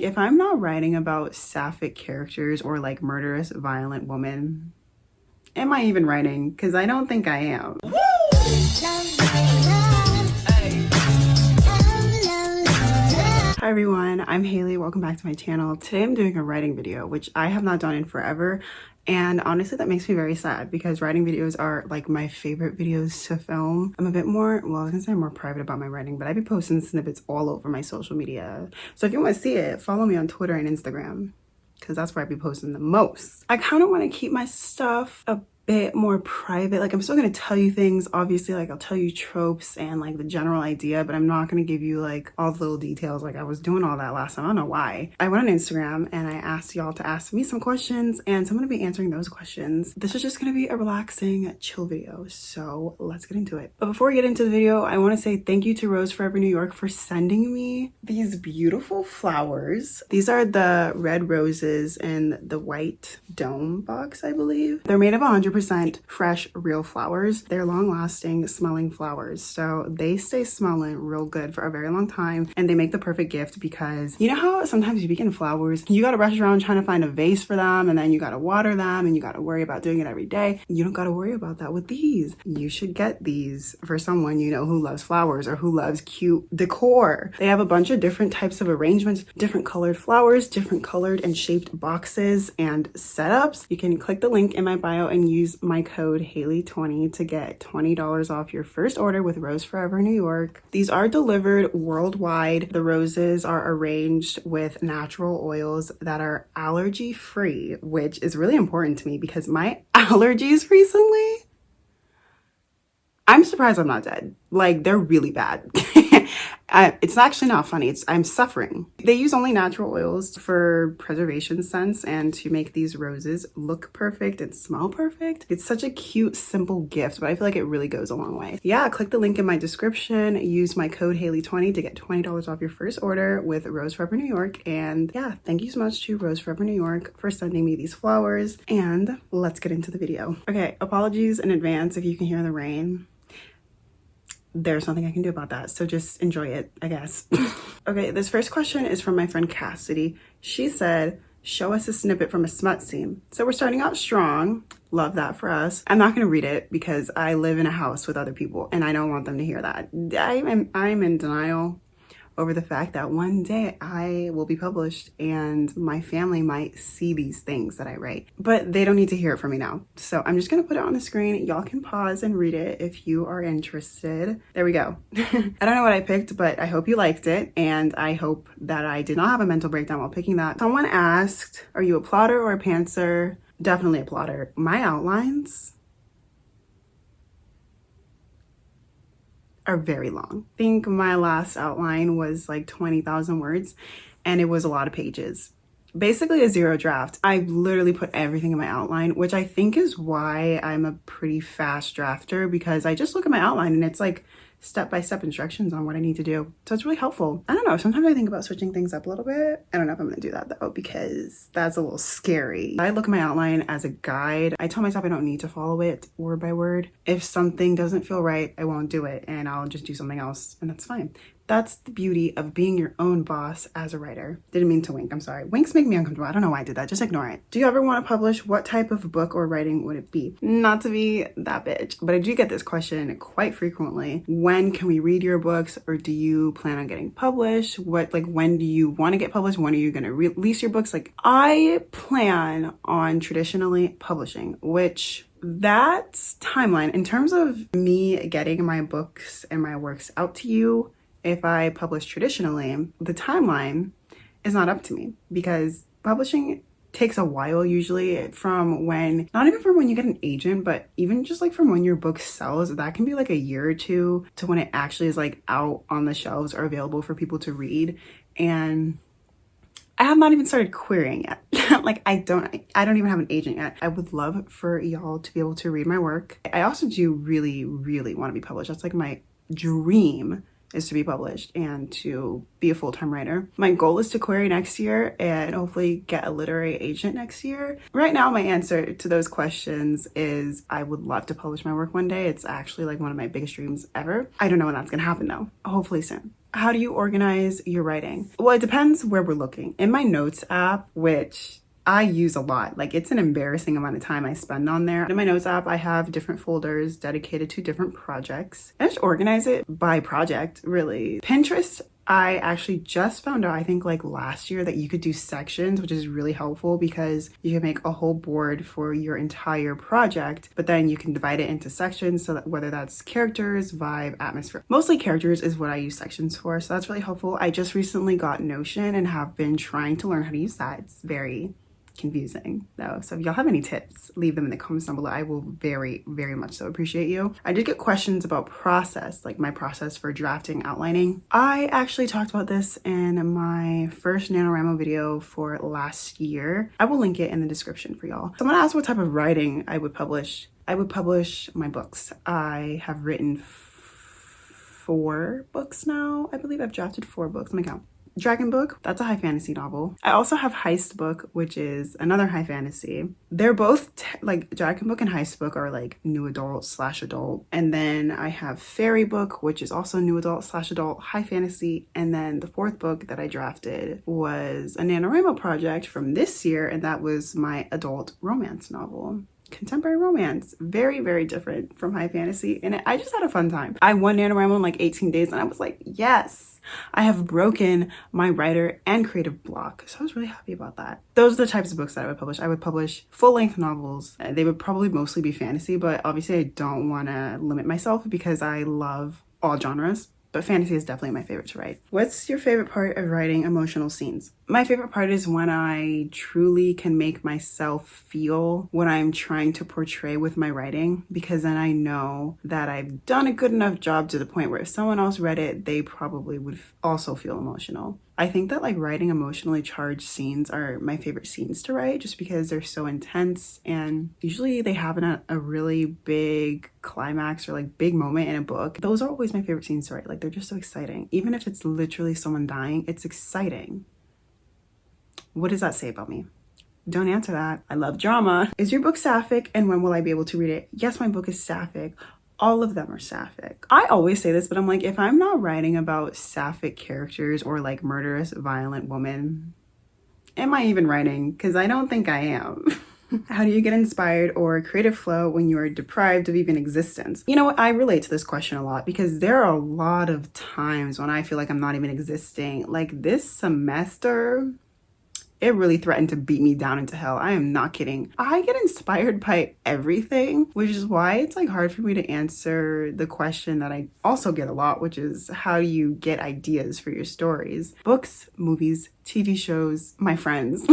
If I'm not writing about sapphic characters or like murderous, violent women, am I even writing? Because I don't think I am. Hi everyone, I'm Hayley. Welcome back to my channel. Today I'm doing a writing video, which I have not done in forever. And honestly, that makes me very sad because writing videos are like my favorite videos to film. I'm a bit more, well, I was gonna say more private about my writing, but I be posting snippets all over my social media. So if you want to see it, follow me on Twitter and Instagram, because that's where I be posting the most. I kind of want to keep my stuff a bit more private. Like, I'm still gonna tell you things, obviously, like I'll tell you tropes and like the general idea, but I'm not gonna give you like all the little details. Like I was doing all that last time. I don't know why. I went on Instagram and I asked y'all to ask me some questions, and so I'm gonna be answering those questions. This is just gonna be a relaxing, chill video, so let's get into it. But before we get into the video, I want to say thank you to Rose Forever New York for sending me these beautiful flowers. These are the red roses in the white dome box, I believe. They're made of 100% fresh, real flowers. They're long-lasting smelling flowers, so they stay smelling real good for a very long time, and they make the perfect gift because you know how sometimes you be getting flowers, you gotta rush around trying to find a vase for them, and then you gotta water them, and you gotta worry about doing it every day. You don't gotta worry about that with these. You should get these for someone you know who loves flowers or who loves cute decor. They have a bunch of different types of arrangements, different colored flowers, different colored and shaped boxes and setups. You can click the link in my bio and use my code Hayley20 to get $20 off your first order with Rose Forever New York. These are delivered worldwide. The roses are arranged with natural oils that are allergy free, which is really important to me because my allergies recently, I'm surprised I'm not dead. Like, they're really bad. It's actually not funny. I'm suffering. They use only natural oils for preservation sense and to make these roses look perfect and smell perfect. It's such a cute, simple gift, but I feel like it really goes a long way. Yeah, click the link in my description. Use my code Hayley20 to get $20 off your first order with Rose Forever New York. And yeah, thank you so much to Rose Forever New York for sending me these flowers. And let's get into the video. Okay, apologies in advance if you can hear the rain. There's nothing I can do about that, so just enjoy it, I guess. Okay, this first question is from my friend Cassidy. She said, show us a snippet from a smut scene. So we're starting out strong. Love that for us. I'm not gonna read it because I live in a house with other people and I don't want them to hear that. I'm in denial over the fact that one day I will be published and my family might see these things that I write, but they don't need to hear it from me now. So I'm just gonna put it on the screen. Y'all can pause and read it if you are interested. There we go. I don't know what I picked, but I hope you liked it, and I hope that I did not have a mental breakdown while picking that. Someone asked, are you a plotter or a pantser? Definitely a plotter. My outlines are very long. I think my last outline was like 20,000 words and it was a lot of pages. Basically a zero draft. I literally put everything in my outline, which I think is why I'm a pretty fast drafter, because I just look at my outline and it's like step-by-step instructions on what I need to do. So it's really helpful. I don't know, sometimes I think about switching things up a little bit. I don't know if I'm gonna do that though, because that's a little scary. I look at my outline as a guide. I tell myself I don't need to follow it word by word. If something doesn't feel right, I won't do it and I'll just do something else, and that's fine. That's the beauty of being your own boss as a writer. Didn't mean to wink, I'm sorry. Winks make me uncomfortable. I don't know why I did that, just ignore it. Do you ever want to publish? What type of book or writing would it be? Not to be that bitch, but I do get this question quite frequently. When can we read your books, or do you plan on getting published? When do you want to get published? When are you gonna release your books? Like, I plan on traditionally publishing, which that timeline, in terms of me getting my books and my works out to you, if I publish traditionally, the timeline is not up to me, because publishing takes a while usually, from when, not even from when you get an agent, but even just like from when your book sells. That can be like a year or two to when it actually is like out on the shelves or available for people to read. And I have not even started querying yet. Like, I don't even have an agent yet. I would love for y'all to be able to read my work. I also do really, really want to be published. That's like my dream, is to be published and to be a full-time writer. My goal is to query next year and hopefully get a literary agent next year. Right now, my answer to those questions is I would love to publish my work one day. It's actually like one of my biggest dreams ever. I don't know when that's gonna happen though. Hopefully soon. How do you organize your writing? Well, it depends where we're looking. In my notes app, which I use a lot, like it's an embarrassing amount of time I spend on there. In my notes app, I have different folders dedicated to different projects. I just organize it by project, really. Pinterest, I actually just found out, I think like last year, that you could do sections, which is really helpful because you can make a whole board for your entire project, but then you can divide it into sections, so that whether that's characters, vibe, atmosphere. Mostly characters is what I use sections for, so that's really helpful. I just recently got Notion and have been trying to learn how to use that. It's very confusing though, so if y'all have any tips, leave them in the comments down below. I will very much so appreciate you. I did get questions about process, like my process for drafting, outlining. I actually talked about this in my first NaNoWriMo video for last year. I will link it in the description for y'all. Someone asked what type of writing I would publish. I would publish my books. I have written 4 books now. I believe I've drafted 4 books. Let me count. Dragon Book, that's a high fantasy novel. I also have Heist Book, which is another high fantasy. They're both like Dragon Book and Heist Book are like new adult / adult. And then I have Fairy Book, which is also new adult / adult, high fantasy. And then the 4th book that I drafted was a NaNoWriMo project from this year, and that was my adult romance novel. Contemporary romance, very different from high fantasy, and I just had a fun time. I won NaNoWriMo in like 18 days, and I was like, yes, I have broken my writer and creative block. So I was really happy about that. Those are the types of books that I would publish. I would publish full-length novels. They would probably mostly be fantasy, but obviously I don't want to limit myself because I love all genres. But fantasy is definitely my favorite to write. What's your favorite part of writing emotional scenes? My favorite part is when I truly can make myself feel what I'm trying to portray with my writing, because then I know that I've done a good enough job to the point where if someone else read it, they probably would also feel emotional. I think that like writing emotionally charged scenes are my favorite scenes to write, just because they're so intense, and usually they have a really big climax or like big moment in a book. Those are always my favorite scenes to write. Like they're just so exciting. Even if it's literally someone dying, it's exciting. What does that say about me? Don't answer that. I love drama. Is your book sapphic, and when will I be able to read it? Yes, my book is sapphic. All of them are sapphic. I always say this, but I'm like, if I'm not writing about sapphic characters or like murderous, violent women, am I even writing? Because I don't think I am. How do you get inspired or creative flow when you are deprived of even existence? You know what? I relate to this question a lot because there are a lot of times when I feel like I'm not even existing. Like this semester, it really threatened to beat me down into hell. I am not kidding. I get inspired by everything, which is why it's like hard for me to answer the question that I also get a lot, which is how do you get ideas for your stories? Books, movies, TV shows, my friends,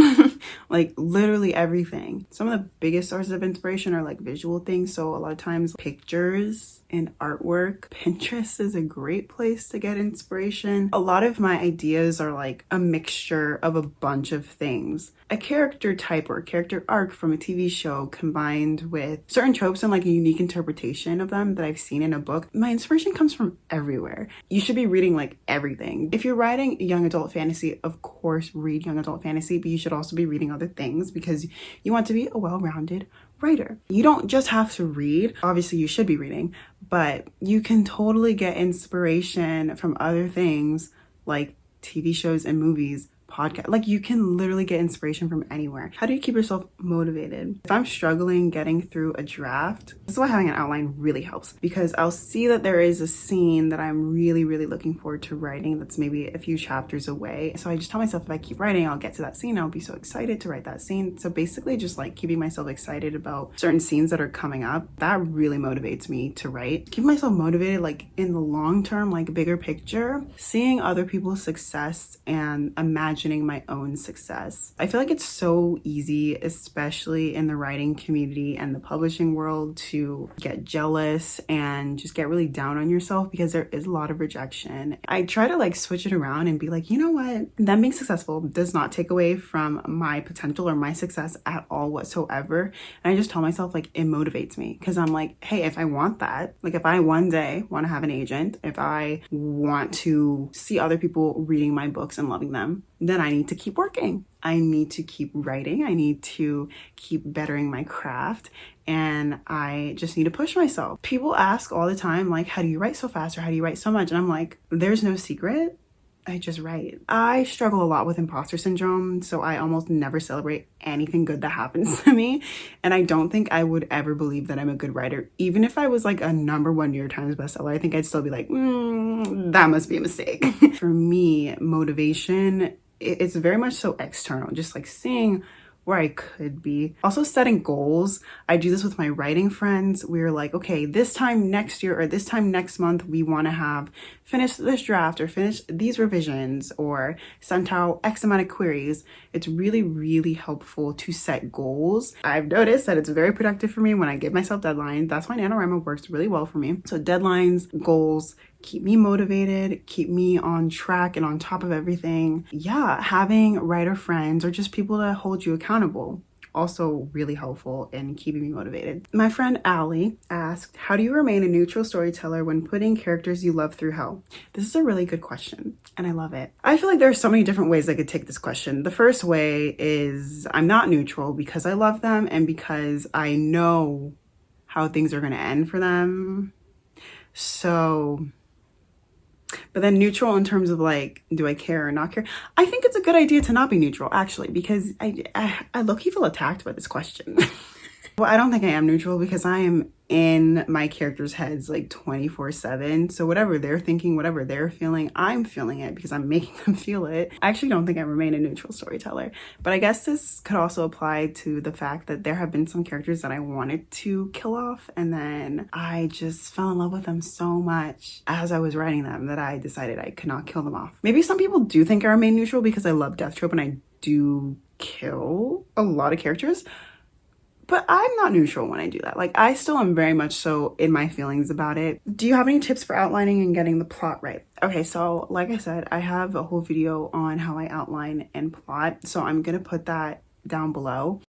like literally everything. Some of the biggest sources of inspiration are like visual things. So a lot of times pictures and artwork. Pinterest is a great place to get inspiration. A lot of my ideas are like a mixture of a bunch of things. A character type or a character arc from a TV show combined with certain tropes and like a unique interpretation of them that I've seen in a book. My inspiration comes from everywhere. You should be reading like everything. If you're writing young adult fantasy, of course read young adult fantasy, but you should also be reading other things because you want to be a well-rounded writer. You don't just have to read. Obviously you should be reading, but you can totally get inspiration from other things like TV shows and movies, podcast. Like you can literally get inspiration from anywhere. How do you keep yourself motivated? If I'm struggling getting through a draft, this is why having an outline really helps, because I'll see that there is a scene that I'm really looking forward to writing that's maybe a few chapters away. So I just tell myself if I keep writing, I'll get to that scene. I'll be so excited to write that scene. So basically just like keeping myself excited about certain scenes that are coming up, that really motivates me to write. Keep myself motivated like in the long term, like bigger picture, seeing other people's success and imagining my own success. I feel like it's so easy, especially in the writing community and the publishing world, to get jealous and just get really down on yourself because there is a lot of rejection. I try to like switch it around and be like, you know what? Them being successful does not take away from my potential or my success at all whatsoever. And I just tell myself like it motivates me because I'm like, hey, if I want that, like if I one day want to have an agent, if I want to see other people reading my books and loving them, then I need to keep working. I need to keep writing. I need to keep bettering my craft. And I just need to push myself. People ask all the time, like, how do you write so fast, or how do you write so much? And I'm like, there's no secret. I just write. I struggle a lot with imposter syndrome, so I almost never celebrate anything good that happens to me. And I don't think I would ever believe that I'm a good writer. Even if I was like a #1 New York Times bestseller, I think I'd still be like, that must be a mistake. For me, motivation, it's very much so external, just like seeing where I could be. Also setting goals. I do this with my writing friends. We're like, okay, this time next year or this time next month, we want to have finished this draft or finished these revisions or sent out X amount of queries. It's really, really helpful to set goals. I've noticed that it's very productive for me when I give myself deadlines. That's why NaNoWriMo works really well for me. So deadlines, goals, keep me motivated, keep me on track and on top of everything. Yeah, having writer friends or just people to hold you accountable, also really helpful in keeping me motivated. My friend Allie asked, how do you remain a neutral storyteller when putting characters you love through hell? This is a really good question, and I love it. I feel like there are so many different ways I could take this question. The first way is I'm not neutral because I love them and because I know how things are going to end for them. So, but then neutral in terms of like, do I care or not care? I think it's a good idea to not be neutral, actually, because I low-key feel attacked by this question. Well, I don't think I am neutral because I am in my characters' heads like 24/7. So whatever they're thinking, whatever they're feeling, I'm feeling it because I'm making them feel it. I actually don't think I remain a neutral storyteller. But I guess this could also apply to the fact that there have been some characters that I wanted to kill off, and then I just fell in love with them so much as I was writing them that I decided I could not kill them off. Maybe some people do think I remain neutral because I love death trope and I do kill a lot of characters. But I'm not neutral when I do that. Like, I still am very much so in my feelings about it. Do you have any tips for outlining and getting the plot right? Okay, so like I said, I have a whole video on how I outline and plot. So I'm gonna put that down below.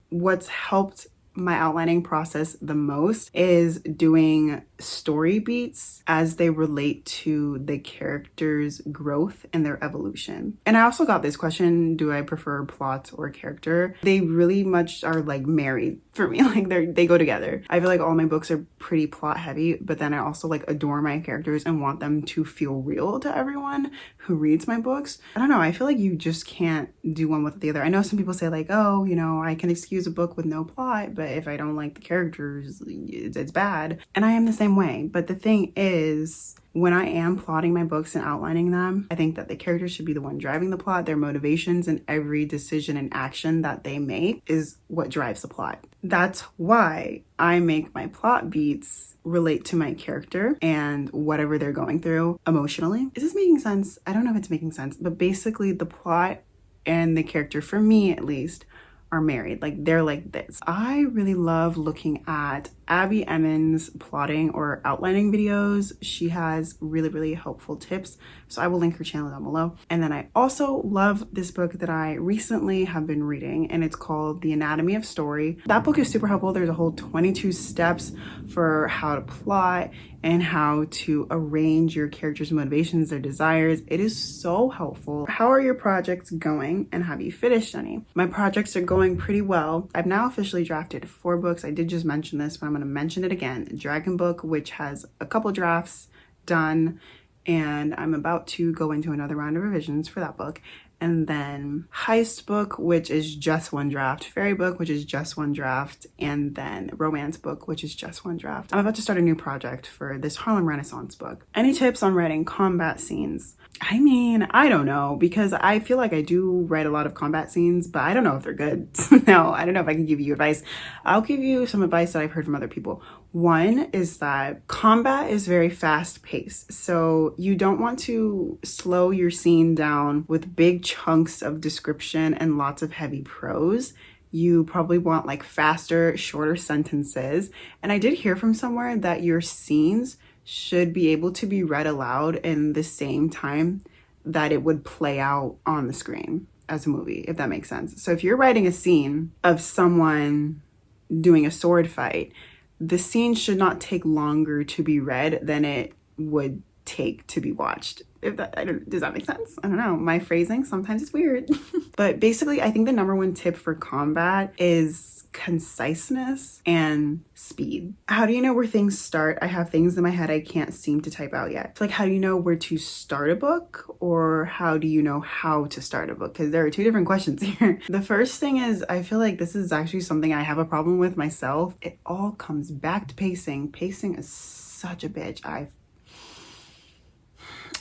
What's helped my outlining process the most is doing story beats as they relate to the character's growth and their evolution. And I also got this question, do I prefer plot or character? They really much are like married for me. Like they go together. I feel like all my books are pretty plot heavy, but then I also like adore my characters and want them to feel real to everyone who reads my books. I don't know, I feel like you just can't do one with the other. I know some people say like, oh, you know, I can excuse a book with no plot, but if I don't like the characters, it's bad. And I am the same way. But the thing is, when I am plotting my books and outlining them, I think that the characters should be the one driving the plot. Their motivations and every decision and action that they make is what drives the plot. That's why I make my plot beats relate to my character and whatever they're going through emotionally. Is this making sense? I don't know if it's making sense, but basically the plot and the character, for me at least, are married. Like they're like this. I really love looking at Abby Emmons' plotting or outlining videos. She has really, really helpful tips. So I will link her channel down below. And then I also love this book that I recently have been reading, and it's called The Anatomy of Story. That book is super helpful. There's a whole 22 steps for how to plot and how to arrange your characters' motivations, their desires. It is so helpful. How are your projects going and have you finished any? My projects are going pretty well. I've now officially drafted 4 books. I did just mention this, but I'm gonna mention it again. Dragon Book, which has a couple drafts done, and I'm about to go into another round of revisions for that book. And then Heist Book, which is just 1 draft, Fairy Book, which is just 1 draft, and then Romance Book, which is just 1 draft. I'm about to start a new project for this Harlem Renaissance book. Any tips on writing combat scenes? I mean, I don't know, because I feel like I do write a lot of combat scenes, but I don't know if they're good. No, I don't know if I can give you advice. I'll give you some advice that I've heard from other people. One is that combat is very fast paced. So you don't want to slow your scene down with big chunks of description and lots of heavy prose. You probably want like faster, shorter sentences. And I did hear from somewhere that your scenes should be able to be read aloud in the same time that it would play out on the screen as a movie, if that makes sense. So if you're writing a scene of someone doing a sword fight, the scene should not take longer to be read than it would take to be watched. If that, does that make sense? I don't know. My phrasing, sometimes it's weird. But basically, I think the number one tip for combat is conciseness and speed. How do you know where things start? I have things in my head I can't seem to type out yet. So like, how do you know where to start a book, or how do you know how to start a book? Because there are two different questions here. The first thing is, I feel like this is actually something I have a problem with myself. It all comes back to pacing. Pacing is such a bitch.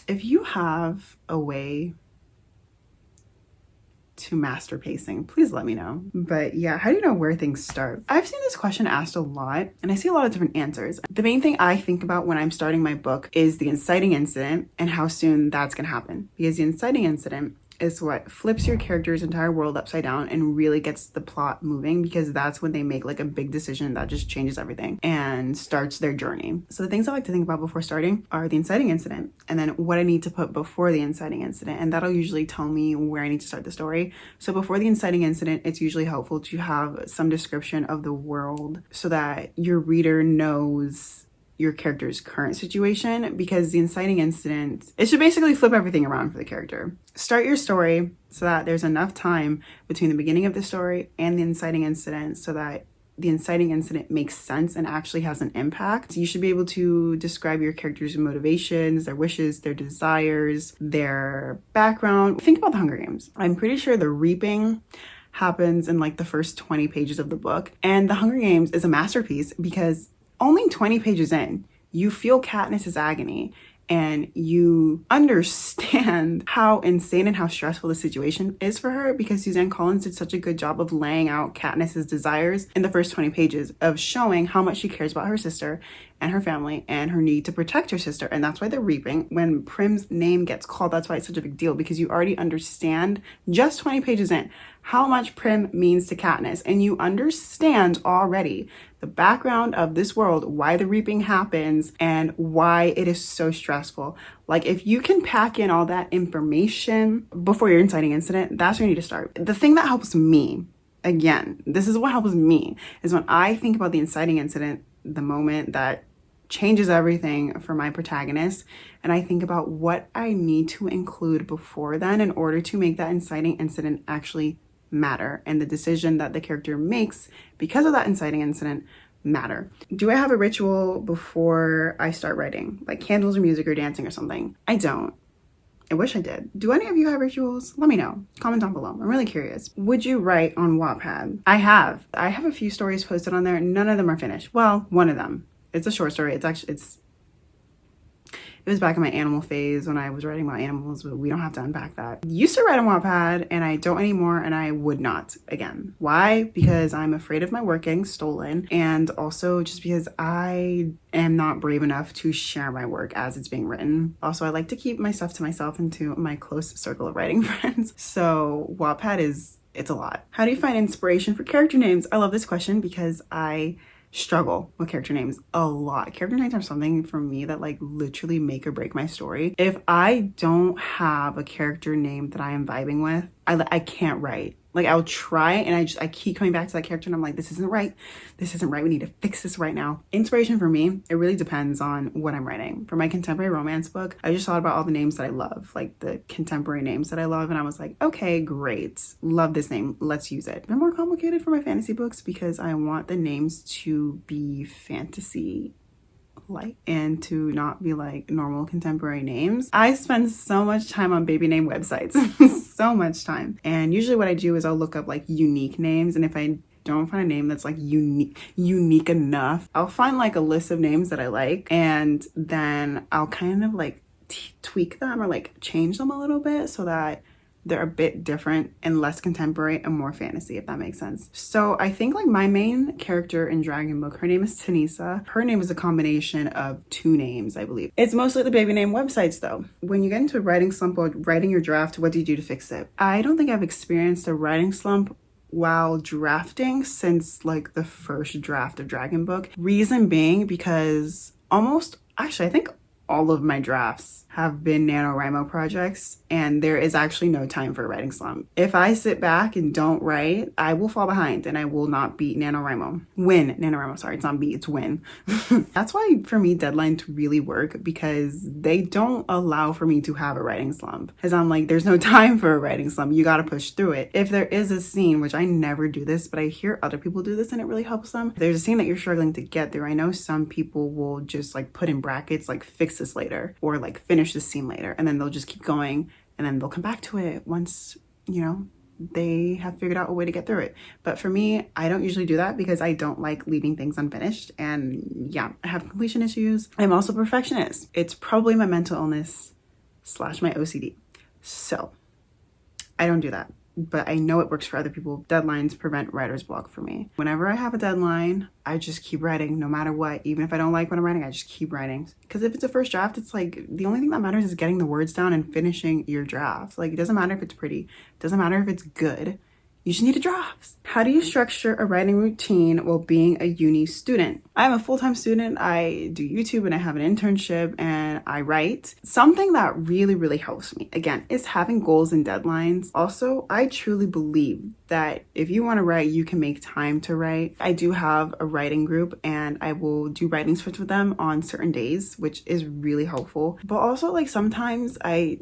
If you have a way to master pacing, please let me know. But yeah, how do you know where things start? I've seen this question asked a lot, and I see a lot of different answers. The main thing I think about when I'm starting my book is the inciting incident and how soon that's gonna happen. Because the inciting incident is what flips your character's entire world upside down and really gets the plot moving, because that's when they make like a big decision that just changes everything and starts their journey. So the things I like to think about before starting are the inciting incident, and then what I need to put before the inciting incident, and that'll usually tell me where I need to start the story. So before the inciting incident, it's usually helpful to have some description of the world so that your reader knows your character's current situation, because the inciting incident, it should basically flip everything around for the character. Start your story so that there's enough time between the beginning of the story and the inciting incident so that the inciting incident makes sense and actually has an impact. You should be able to describe your character's motivations, their wishes, their desires, their background. Think about the Hunger Games. I'm pretty sure the reaping happens in like the first 20 pages of the book, and the Hunger Games is a masterpiece because only 20 pages in, you feel Katniss's agony and you understand how insane and how stressful the situation is for her, because Suzanne Collins did such a good job of laying out Katniss's desires in the first 20 pages, of showing how much she cares about her sister and her family and her need to protect her sister. And that's why the reaping, when Prim's name gets called, that's why it's such a big deal, because you already understand just 20 pages in how much Prim means to Katniss, and you understand already the background of this world, why the reaping happens and why it is so stressful. Like, if you can pack in all that information before your inciting incident, that's where you need to start. The thing that helps me, again, this is what helps me, is when I think about the inciting incident, the moment that changes everything for my protagonist, and I think about what I need to include before then in order to make that inciting incident actually matter, and the decision that the character makes because of that inciting incident matter. Do I have a ritual before I start writing, like candles or music or dancing or something? I don't. I wish I did. Do any of you have rituals? Let me know. Comment down below. I'm really curious. Would you write on Wattpad? I have a few stories posted on there. None of them are finished. Well, one of them. It's a short story. It was back in my animal phase when I was writing about animals, but we don't have to unpack that. Used to write on Wattpad, and I don't anymore, and I would not again. Why? Because I'm afraid of my work getting stolen, and also just because I am not brave enough to share my work as it's being written. Also, I like to keep my stuff to myself and to my close circle of writing friends. So Wattpad it's a lot. How do you find inspiration for character names? I love this question because I struggle with character names a lot. Character names are something for me that like literally make or break my story. If I don't have a character name that I am vibing with, I can't write. Like, I'll try and I keep coming back to that character and I'm like, this isn't right. This isn't right. We need to fix this right now. Inspiration for me, it really depends on what I'm writing. For my contemporary romance book, I just thought about all the names that I love, like the contemporary names that I love. And I was like, okay, great. Love this name. Let's use it. They're more complicated for my fantasy books because I want the names to be fantasy like and to not be like normal contemporary names. I spend so much time on baby name websites, so much time. And usually what I do is I'll look up like unique names, and if I don't find a name that's like unique enough, I'll find like a list of names that I like, and then I'll kind of like tweak them or like change them a little bit so that they're a bit different and less contemporary and more fantasy, if that makes sense. So I think like my main character in Dragon Book, her name is Tanisa. Her name is a combination of two names, I believe. It's mostly the baby name websites though. When you get into a writing slump or writing your draft, what do you do to fix it? I don't think I've experienced a writing slump while drafting since like the first draft of Dragon Book. Reason being because I think all of my drafts have been NaNoWriMo projects, and there is actually no time for a writing slump. If I sit back and don't write, I will fall behind and I will not beat NaNoWriMo. Win NaNoWriMo, sorry, it's not beat, it's win. That's why for me deadlines really work, because they don't allow for me to have a writing slump. Because I'm like, there's no time for a writing slump. You gotta push through it. If there is a scene, which I never do this, but I hear other people do this and it really helps them. If there's a scene that you're struggling to get through, I know some people will just like put in brackets like fix this later or like finish this scene later, and then they'll just keep going and then they'll come back to it once, you know, they have figured out a way to get through it. But for me, I don't usually do that because I don't like leaving things unfinished. And yeah, I have completion issues. I'm also a perfectionist. It's probably my mental illness / my OCD. So I don't do that. But I know it works for other people. Deadlines prevent writer's block for me. Whenever I have a deadline, I just keep writing no matter what. Even if I don't like what I'm writing, I just keep writing. Because if it's a first draft, it's like the only thing that matters is getting the words down and finishing your draft. Like, it doesn't matter if it's pretty. It doesn't matter if it's good. You just need a draft. How do you structure a writing routine while being a uni student? I'm a full-time student. I do YouTube and I have an internship and I write. Something that really, really helps me, again, is having goals and deadlines. Also, I truly believe that if you want to write, you can make time to write. I do have a writing group and I will do writing sprints with them on certain days, which is really helpful. But also, like, sometimes I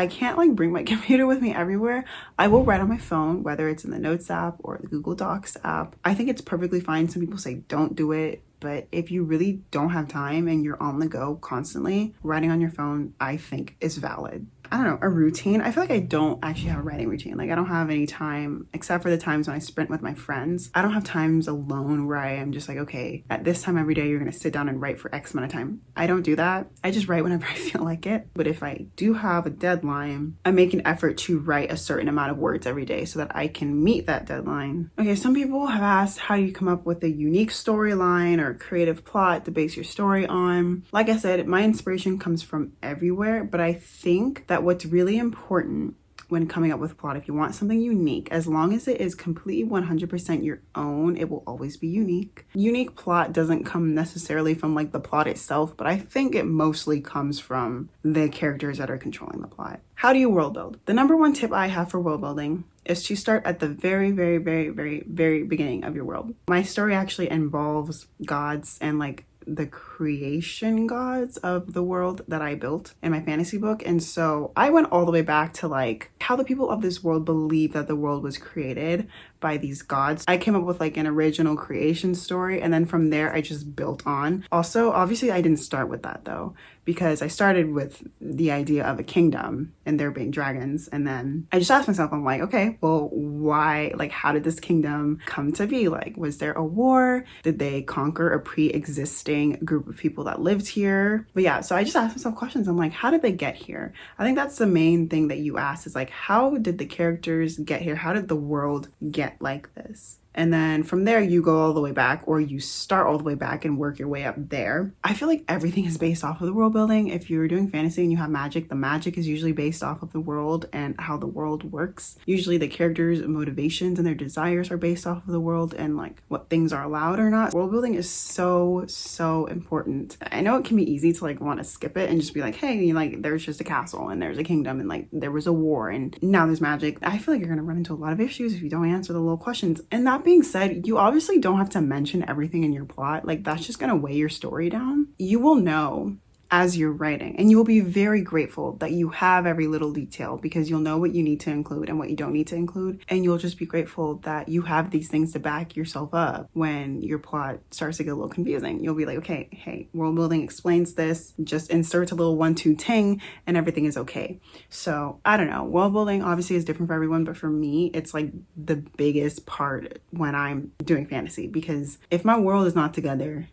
can't like bring my computer with me everywhere. I will write on my phone, whether it's in the Notes app or the Google Docs app. I think it's perfectly fine. Some people say don't do it. But if you really don't have time and you're on the go constantly, writing on your phone, I think is valid. I don't know, a routine. I feel like I don't actually have a writing routine. Like, I don't have any time, except for the times when I sprint with my friends. I don't have times alone where I am just like, okay, at this time every day, you're going to sit down and write for X amount of time. I don't do that. I just write whenever I feel like it. But if I do have a deadline, I make an effort to write a certain amount of words every day so that I can meet that deadline. Okay, some people have asked, how do you come up with a unique storyline or creative plot to base your story on? Like I said, my inspiration comes from everywhere, but I think that what's really important when coming up with a plot, if you want something unique, as long as it is completely 100% your own, it will always be unique. Unique plot doesn't come necessarily from like the plot itself, but I think it mostly comes from the characters that are controlling the plot. How do you world build? The number one tip I have for world building is to start at the very, very, very, very, very beginning of your world. My story actually involves gods and like the creation gods of the world that I built in my fantasy book. And so I went all the way back to like how the people of this world believe that the world was created by these gods. I came up with like an original creation story, and then from there I just built on. Also, obviously I didn't start with that though, because I started with the idea of a kingdom and there being dragons, and then I just asked myself, I'm like, okay, well, why, like, how did this kingdom come to be? Like, was there a war? Did they conquer a pre-existing group of people that lived here? But yeah, so I just asked myself questions. I'm like, how did they get here? I think that's the main thing that you ask, is like, how did the characters get here? How did the world get like this? And then from there, you go all the way back, or you start all the way back and work your way up there. I feel like everything is based off of the world building. If you're doing fantasy and you have magic, the magic is usually based off of the world and how the world works. Usually the characters' motivations and their desires are based off of the world and like what things are allowed or not. World building is so, so important. I know it can be easy to like want to skip it and just be like, hey, like there's just a castle and there's a kingdom and like there was a war and now there's magic. I feel like you're going to run into a lot of issues if you don't answer the little questions. And that being said, you obviously don't have to mention everything in your plot. Like, that's just gonna weigh your story down. You will know as you're writing, and you will be very grateful that you have every little detail, because you'll know what you need to include and what you don't need to include, and you'll just be grateful that you have these things to back yourself up when your plot starts to get a little confusing. You'll be like, okay, hey, world building explains this, just insert a little 1-2 ting and everything is okay. So I don't know, world building obviously is different for everyone, but for me it's like the biggest part when I'm doing fantasy, because if my world is not together,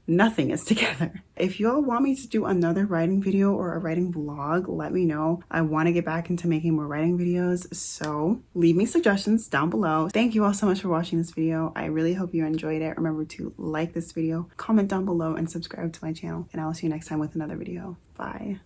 nothing is together. If y'all want me to do another writing video or a writing vlog, let me know. I want to get back into making more writing videos, so leave me suggestions down below. Thank you all so much for watching this video. I really hope you enjoyed it. Remember to like this video, comment down below, and subscribe to my channel, and I will see you next time with another video. Bye.